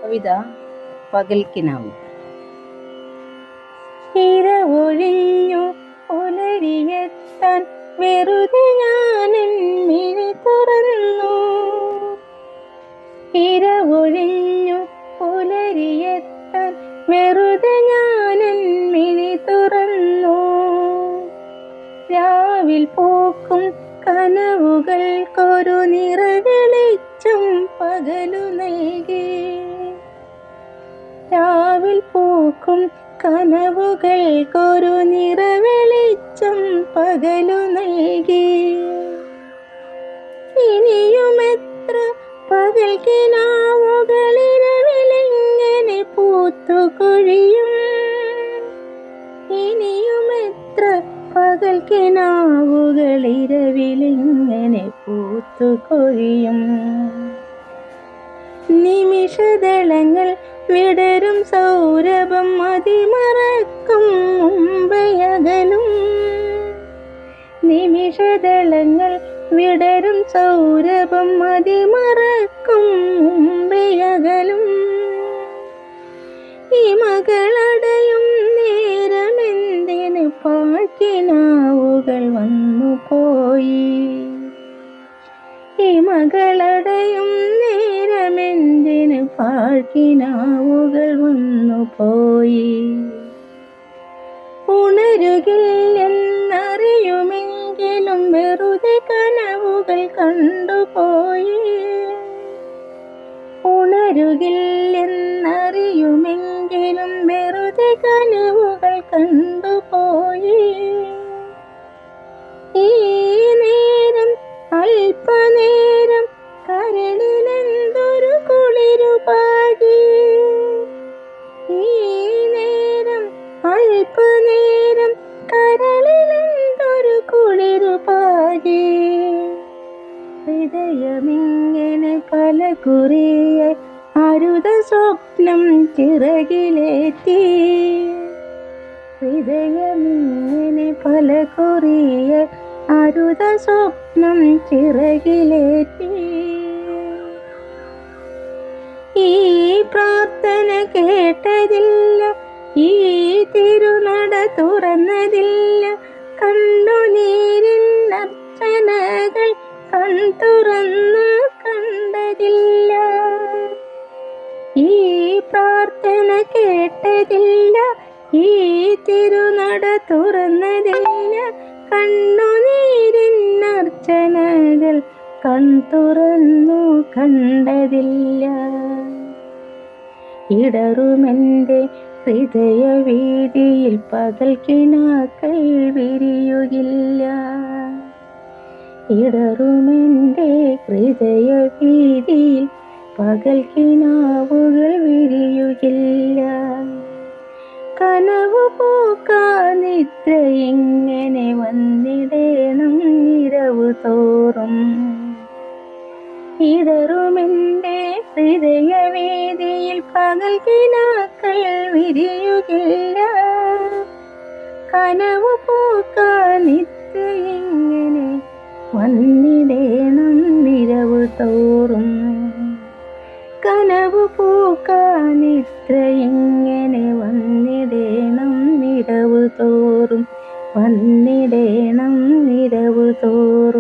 കവിത പകൽക്കിനാവ്. ഇരവൊഴിഞ്ഞു പുലരിയെത്താൻ വെറുതെ ഞാനെൻ മിഴി തുറന്നു. ഇരവൊഴിഞ്ഞു പുലരിയെത്താൻ വെറുതെ ഞാനെൻ മിഴി തുറന്നു. രാവിൽ പൂക്കും കനവുകൾക്കൊരു നിറവെളിച്ചം പകലു നൽകി. രാവിൽ പൂക്കും കനവുകൾക്കൊരു നിറവെളിച്ചം പകലു നൽകി. ഇനിയുമെത്ര പകൽക്കിനാവുകളിരവിലിങ്ങനെ പൂത്തുകൊഴിയും. ഇനിയുമെത്ര പകൽക്കിനാവുകളിരവിലിങ്ങനെ പൂത്തുകൊഴിയും. നിമിഷദളങ്ങൾ വിടരും സൗരഭം മതിമറക്കും മുമ്പയകലും. നിമിഷദളങ്ങൾ വിടരും സൗരഭം മതിമറക്കും മുമ്പയകലും. ഈ മകളടയും നേരമെന്തിന് പാഴ്ക്കിനാവുകൾ വന്നുപോയി. ഈ മകളടയും നേരമെന്തിന് പാഴ്ക്കിനാവുകൾ വന്നുപോയി. ഉണരുകില്ലെന്നറിയുമെങ്കിലും വെറുതെ കനവുകൾ കണ്ടുപോയി. ഉണരുകില്ലെന്നറിയുമെങ്കിലും വെറുതെ കനവുകൾ കണ്ടുപോയി. ഈ നേരം അല്പനേരം കരളിലെന്തൊരു കുളിരുപാകി. ഈ നേരം അല്പനേരം കരളിലെന്തൊരു കുളിരുപാകി. ഹൃദയമിങ്ങനെ പല കുറിയ അരുത സ്വപ്നം ചിറകിലേറ്റി. ഹൃദയമിങ്ങനെ പല കുറിയ അരുത സ്വപ്നം ചിറകിലേറ്റി. ഈ പ്രാർത്ഥന കേട്ടതില്ല, ഈ തിരുനട തുറന്നതില്ല, കണ്ണുനീരിൻ അർച്ചനകൾ കൺതുറന്ന് കണ്ടതില്ല. ഈ പ്രാർത്ഥന കേട്ടതില്ല, ഈ തിരുനട തുറന്നതില്ല, കണ്ണുനീരിൻ അർച്ചനകൾ കൺതുറന്നു കണ്ടതില്ല. ഇടറുമെൻ്റെ ഹൃദയവീതിയിൽ പകൽക്കിനാക്കൾ വിരിയുകില്ല. ഇടറുമെൻ്റെ ഹൃദയവീതിയിൽ പകൽക്കിനാവുകൾ വിരിയുകില്ല. കനവു പൂക്കാനിത്ര ഇങ്ങനെ വന്നിടേണം നിരവു തോറും. ഇടറുമെൻ്റെ ഹൃദയവേദിയിൽ പകൽക്കിനാക്കൾ വിരിയുകില്ല. കനവു പൂക്കാനിത്ര ഇങ്ങനെ വന്നിടേണം നിരവു തോറും. കനവു പൂക്കാനിത്ര ഇങ്ങനെ വന്നിടേണം നിരവു തോറും. വന്നിടേണം നിരവു തോറും.